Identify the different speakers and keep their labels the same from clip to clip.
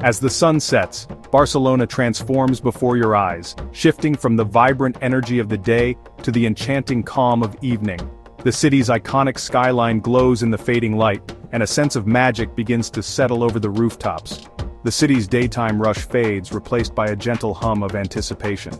Speaker 1: As the sun sets, Barcelona transforms before your eyes, shifting from the vibrant energy of the day to the enchanting calm of evening. The city's iconic skyline glows in the fading light, and a sense of magic begins to settle over the rooftops. The city's daytime rush fades, replaced by a gentle hum of anticipation.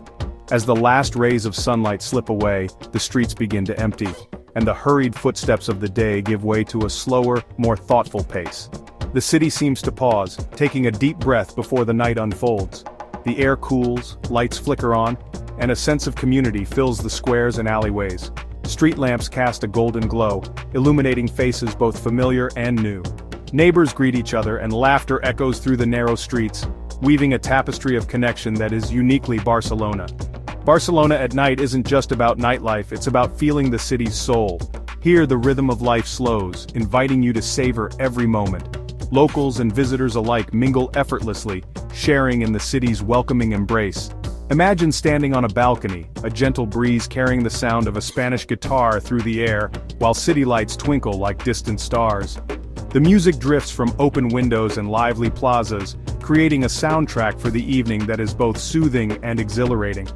Speaker 1: As the last rays of sunlight slip away, the streets begin to empty, and the hurried footsteps of the day give way to a slower, more thoughtful pace. The city seems to pause, taking a deep breath before the night unfolds. The air cools, lights flicker on, and a sense of community fills the squares and alleyways. Street lamps cast a golden glow, illuminating faces both familiar and new. Neighbors greet each other and laughter echoes through the narrow streets, weaving a tapestry of connection that is uniquely Barcelona. Barcelona at night isn't just about nightlife, it's about feeling the city's soul. Here the rhythm of life slows, inviting you to savor every moment. Locals and visitors alike mingle effortlessly, sharing in the city's welcoming embrace. Imagine standing on a balcony, a gentle breeze carrying the sound of a Spanish guitar through the air, while city lights twinkle like distant stars. The music drifts from open windows and lively plazas, creating a soundtrack for the evening that is both soothing and exhilarating.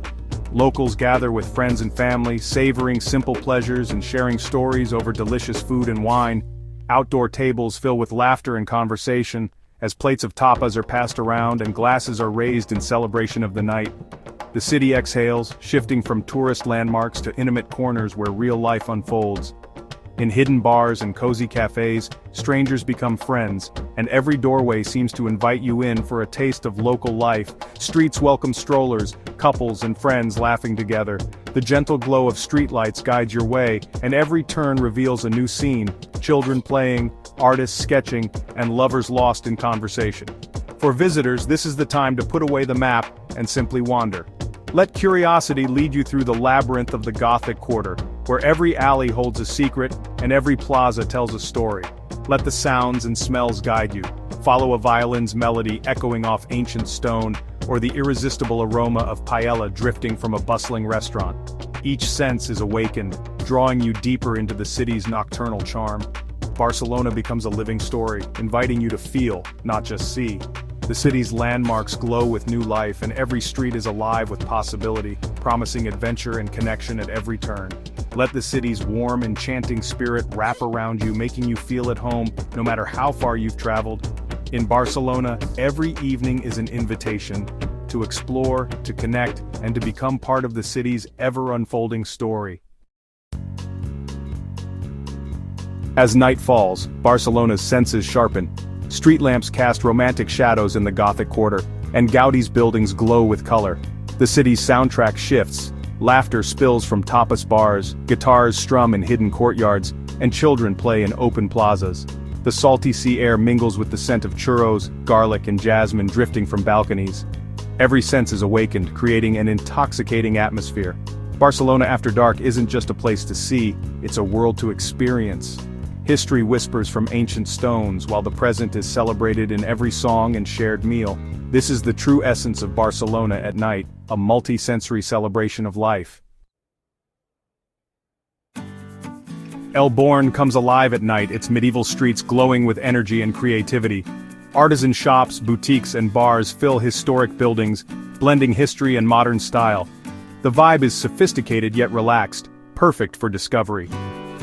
Speaker 1: Locals gather with friends and family, savoring simple pleasures and sharing stories over delicious food and wine. Outdoor tables fill with laughter and conversation, as plates of tapas are passed around and glasses are raised in celebration of the night. The city exhales, shifting from tourist landmarks to intimate corners where real life unfolds. In hidden bars and cozy cafes, strangers become friends, and every doorway seems to invite you in for a taste of local life. Streets welcome strollers, couples and friends laughing together. The gentle glow of streetlights guides your way, and every turn reveals a new scene: children playing, artists sketching, and lovers lost in conversation. For visitors, this is the time to put away the map and simply wander. Let curiosity lead you through the labyrinth of the Gothic Quarter, where every alley holds a secret and every plaza tells a story. Let the sounds and smells guide you. Follow a violin's melody echoing off ancient stone, or the irresistible aroma of paella drifting from a bustling restaurant. Each sense is awakened, drawing you deeper into the city's nocturnal charm. Barcelona becomes a living story, inviting you to feel, not just see. The city's landmarks glow with new life, and every street is alive with possibility, promising adventure and connection at every turn. Let the city's warm, enchanting spirit wrap around you, making you feel at home, no matter how far you've traveled. In Barcelona, every evening is an invitation to explore, to connect, and to become part of the city's ever-unfolding story. As night falls, Barcelona's senses sharpen. Street lamps cast romantic shadows in the Gothic Quarter, and Gaudí's buildings glow with color. The city's soundtrack shifts. Laughter spills from tapas bars, guitars strum in hidden courtyards, and children play in open plazas. The salty sea air mingles with the scent of churros, garlic and jasmine drifting from balconies. Every sense is awakened, creating an intoxicating atmosphere. Barcelona after dark isn't just a place to see, it's a world to experience. History whispers from ancient stones, while the present is celebrated in every song and shared meal. This is the true essence of Barcelona at night, a multi-sensory celebration of life. El Born comes alive at night, its medieval streets glowing with energy and creativity. Artisan shops, boutiques, and bars fill historic buildings, blending history and modern style. The vibe is sophisticated yet relaxed, perfect for discovery.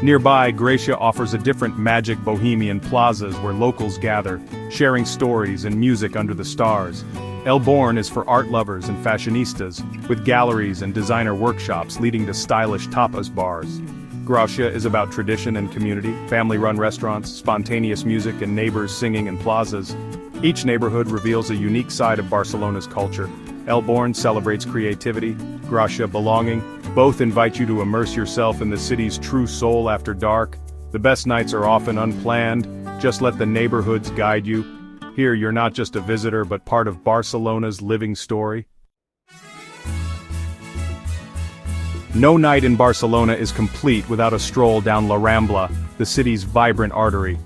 Speaker 1: Nearby, Gracia offers a different magic bohemian plazas where locals gather, sharing stories and music under the stars. El Born is for art lovers and fashionistas, with galleries and designer workshops leading to stylish tapas bars. Gracia is about tradition and community, family-run restaurants, spontaneous music, and neighbors singing in plazas. Each neighborhood reveals a unique side of Barcelona's culture. El Born celebrates creativity, Gracia belonging. Both invite you to immerse yourself in the city's true soul after dark. The best nights are often unplanned, just let the neighborhoods guide you. Here you're not just a visitor but part of Barcelona's living story. No night in Barcelona is complete without a stroll down La Rambla, the city's vibrant artery.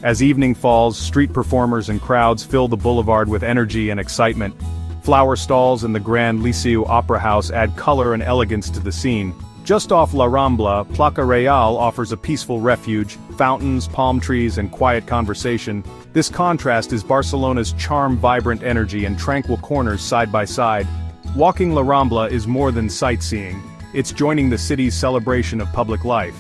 Speaker 1: As evening falls, street performers and crowds fill the boulevard with energy and excitement. Flower stalls and the Grand Liceu Opera House add color and elegance to the scene. Just off La Rambla, Placa Real offers a peaceful refuge, fountains, palm trees, and quiet conversation. This contrast is Barcelona's charm, vibrant energy, and tranquil corners side by side. Walking La Rambla is more than sightseeing. It's joining the city's celebration of public life.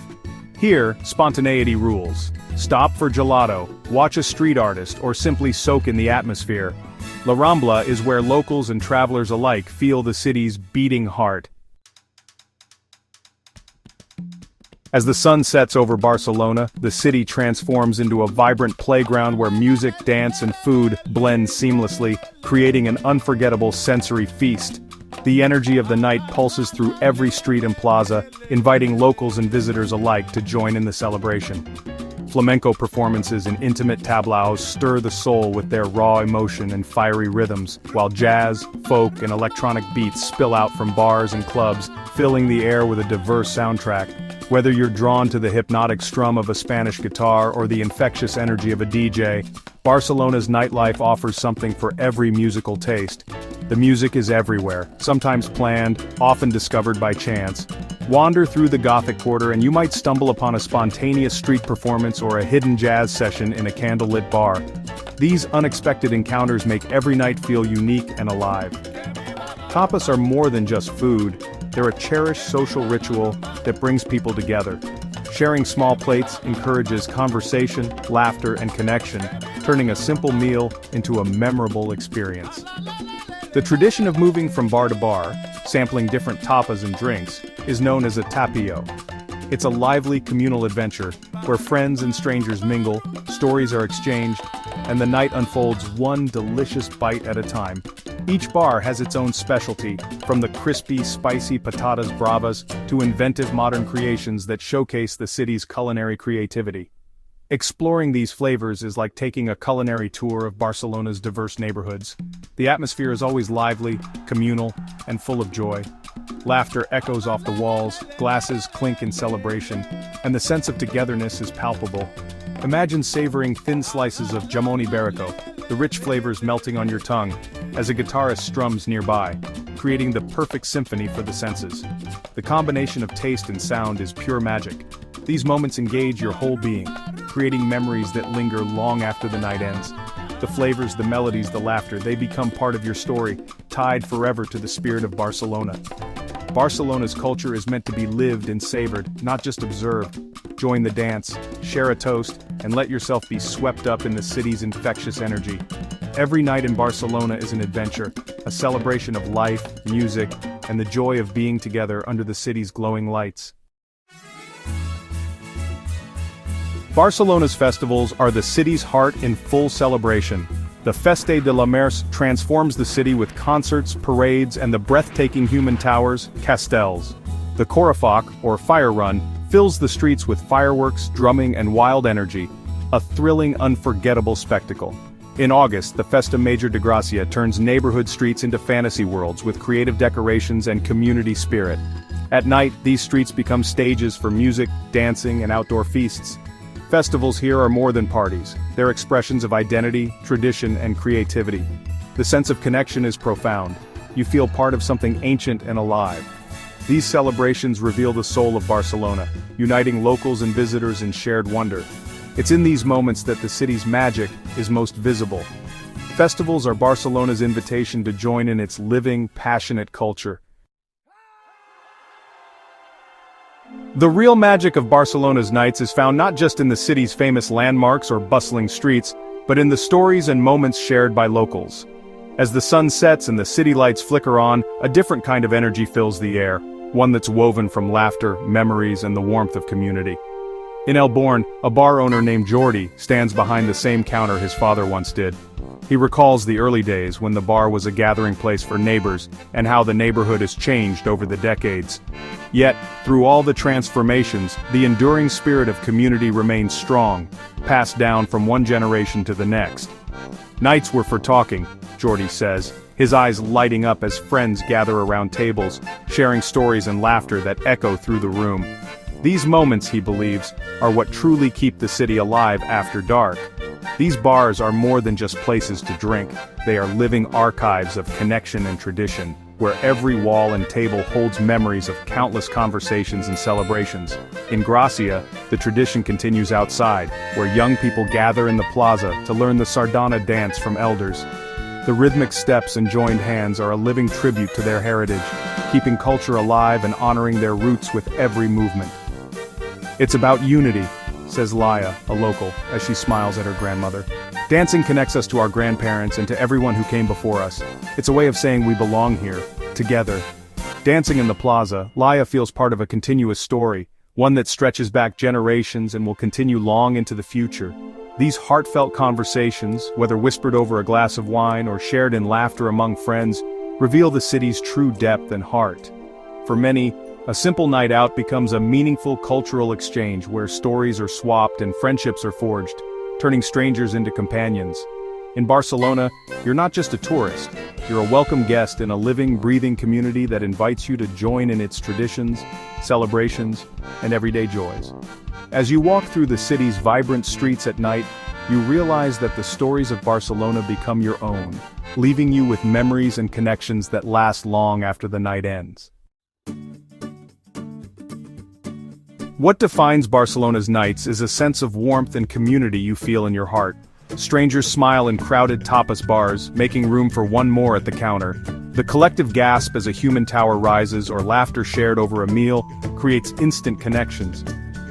Speaker 1: Here, spontaneity rules. Stop for gelato, watch a street artist, or simply soak in the atmosphere. La Rambla is where locals and travelers alike feel the city's beating heart. As the sun sets over Barcelona, the city transforms into a vibrant playground where music, dance, and food blend seamlessly, creating an unforgettable sensory feast. The energy of the night pulses through every street and plaza, inviting locals and visitors alike to join in the celebration. Flamenco performances and intimate tablaos stir the soul with their raw emotion and fiery rhythms, while jazz, folk, and electronic beats spill out from bars and clubs, filling the air with a diverse soundtrack. Whether you're drawn to the hypnotic strum of a Spanish guitar or the infectious energy of a DJ, Barcelona's nightlife offers something for every musical taste. The music is everywhere, sometimes planned, often discovered by chance. Wander through the Gothic Quarter and you might stumble upon a spontaneous street performance or a hidden jazz session in a candlelit bar. These unexpected encounters make every night feel unique and alive. Tapas are more than just food. They're a cherished social ritual that brings people together. Sharing small plates encourages conversation, laughter, and connection, turning a simple meal into a memorable experience. The tradition of moving from bar to bar, sampling different tapas and drinks, is known as a tapillo. It's a lively communal adventure, where friends and strangers mingle, stories are exchanged, and the night unfolds one delicious bite at a time. Each bar has its own specialty, from the crispy, spicy patatas bravas to inventive modern creations that showcase the city's culinary creativity. Exploring these flavors is like taking a culinary tour of Barcelona's diverse neighborhoods. The atmosphere is always lively, communal, and full of joy. Laughter echoes off the walls, glasses clink in celebration, and the sense of togetherness is palpable. Imagine savoring thin slices of jamón ibérico, the rich flavors melting on your tongue, as a guitarist strums nearby, creating the perfect symphony for the senses. The combination of taste and sound is pure magic. These moments engage your whole being, creating memories that linger long after the night ends. The flavors, the melodies, the laughter, they become part of your story, tied forever to the spirit of Barcelona. Barcelona's culture is meant to be lived and savored, not just observed. Join the dance, share a toast, and let yourself be swept up in the city's infectious energy. Every night in Barcelona is an adventure, a celebration of life, music, and the joy of being together under the city's glowing lights. Barcelona's festivals are the city's heart in full celebration. The Festa de la Merce transforms the city with concerts, parades, and the breathtaking human towers, castells. The Correfoc, or Fire Run, fills the streets with fireworks, drumming, and wild energy, a thrilling, unforgettable spectacle. In August, the Festa Major de Gracia turns neighborhood streets into fantasy worlds with creative decorations and community spirit. At night, these streets become stages for music, dancing, and outdoor feasts. Festivals here are more than parties. They're expressions of identity, tradition, and creativity. The sense of connection is profound. You feel part of something ancient and alive. These celebrations reveal the soul of Barcelona, uniting locals and visitors in shared wonder. It's in these moments that the city's magic is most visible. Festivals are Barcelona's invitation to join in its living, passionate culture. The real magic of Barcelona's nights is found not just in the city's famous landmarks or bustling streets, but in the stories and moments shared by locals. As the sun sets and the city lights flicker on, a different kind of energy fills the air, one that's woven from laughter, memories, and the warmth of community. In Elborn, a bar owner named Gaudí stands behind the same counter his father once did. He recalls the early days when the bar was a gathering place for neighbors, and how the neighborhood has changed over the decades. Yet, through all the transformations, the enduring spirit of community remains strong, passed down from one generation to the next. Nights were for talking, Gaudí says, his eyes lighting up as friends gather around tables, sharing stories and laughter that echo through the room. These moments, he believes, are what truly keep the city alive after dark. These bars are more than just places to drink, they are living archives of connection and tradition. where every wall and table holds memories of countless conversations and celebrations. In Gracia, the tradition continues outside, where young people gather in the plaza to learn the sardana dance from elders. The rhythmic steps and joined hands are a living tribute to their heritage, keeping culture alive and honoring their roots with every movement. It's about unity, says Laya, a local, as she smiles at her grandmother. Dancing connects us to our grandparents and to everyone who came before us. It's a way of saying we belong here, together. Dancing in the plaza, Laya feels part of a continuous story, one that stretches back generations and will continue long into the future. These heartfelt conversations, whether whispered over a glass of wine or shared in laughter among friends, reveal the city's true depth and heart. For many, a simple night out becomes a meaningful cultural exchange where stories are swapped and friendships are forged, turning strangers into companions. In Barcelona, you're not just a tourist, you're a welcome guest in a living, breathing community that invites you to join in its traditions, celebrations, and everyday joys. As you walk through the city's vibrant streets at night, you realize that the stories of Barcelona become your own, leaving you with memories and connections that last long after the night ends. What defines Barcelona's nights is a sense of warmth and community you feel in your heart. Strangers smile in crowded tapas bars, making room for one more at the counter. The collective gasp as a human tower rises or laughter shared over a meal creates instant connections.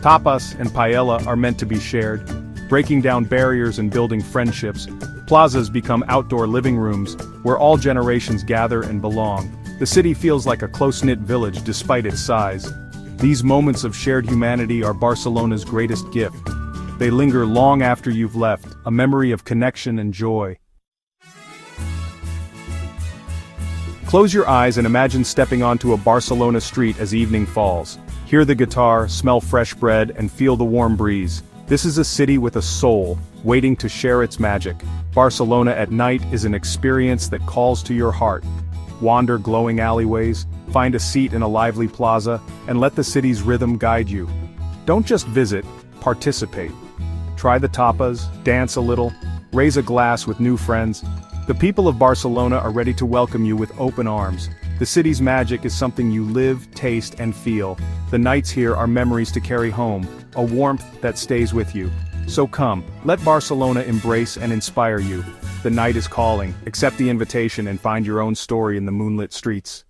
Speaker 1: Tapas and paella are meant to be shared, breaking down barriers and building friendships. Plazas become outdoor living rooms, where all generations gather and belong. The city feels like a close-knit village despite its size. These moments of shared humanity are Barcelona's greatest gift. They linger long after you've left, a memory of connection and joy. Close your eyes and imagine stepping onto a Barcelona street as evening falls. Hear the guitar, smell fresh bread, and feel the warm breeze. This is a city with a soul, waiting to share its magic. Barcelona at night is an experience that calls to your heart. Wander glowing alleyways, find a seat in a lively plaza, and let the city's rhythm guide you. Don't just visit, participate. Try the tapas, dance a little, raise a glass with new friends. The people of Barcelona are ready to welcome you with open arms. The city's magic is something you live, taste, and feel. The nights here are memories to carry home, a warmth that stays with you. So come, let Barcelona embrace and inspire you. The night is calling, accept the invitation and find your own story in the moonlit streets.